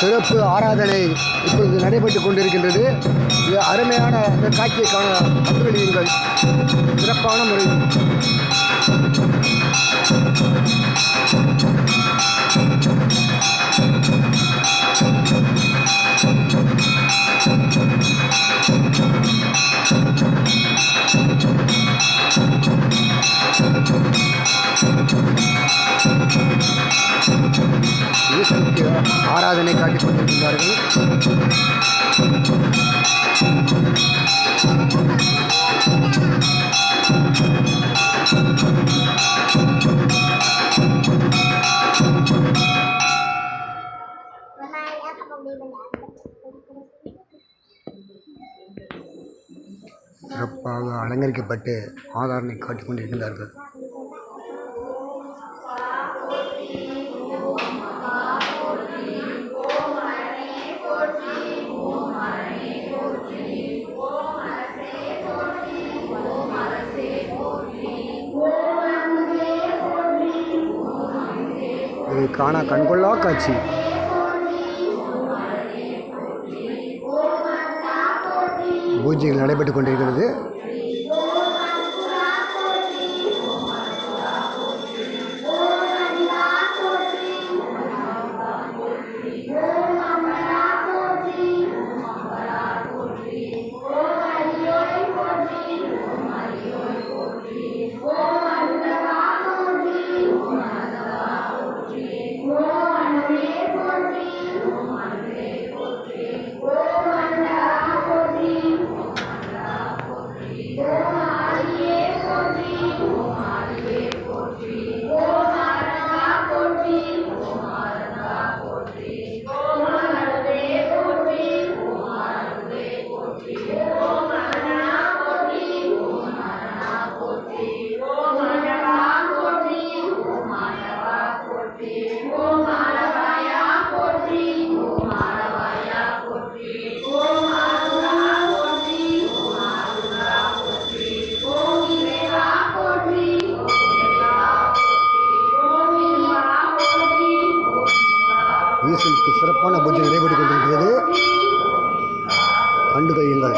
சிறப்பு ஆராதனை இப்பொழுது நடைபெற்றுக் கொண்டிருக்கின்றது. இது அருமையான இந்த காட்சியை காண கண்டுகளியுங்கள். சிறப்பான முறையில் ஈசனுக்கு ஆராதனை காட்டிக் கொண்டிருக்கிறார்கள். சிறப்பாக அலங்கரிக்கப்பட்டு ஆராதனை காட்டிக் கொண்டிருக்கிறார்கள். இதை காண கண்கொள்ளா காட்சி. பூஜைகள் நடைபெற்றுக் கொண்டிருக்கிறது. ஈசனுக்கு சிறப்பான பூஜை நடைபெற்றுக் கொண்டிருக்கிறது. கண்டு கையுங்கள்.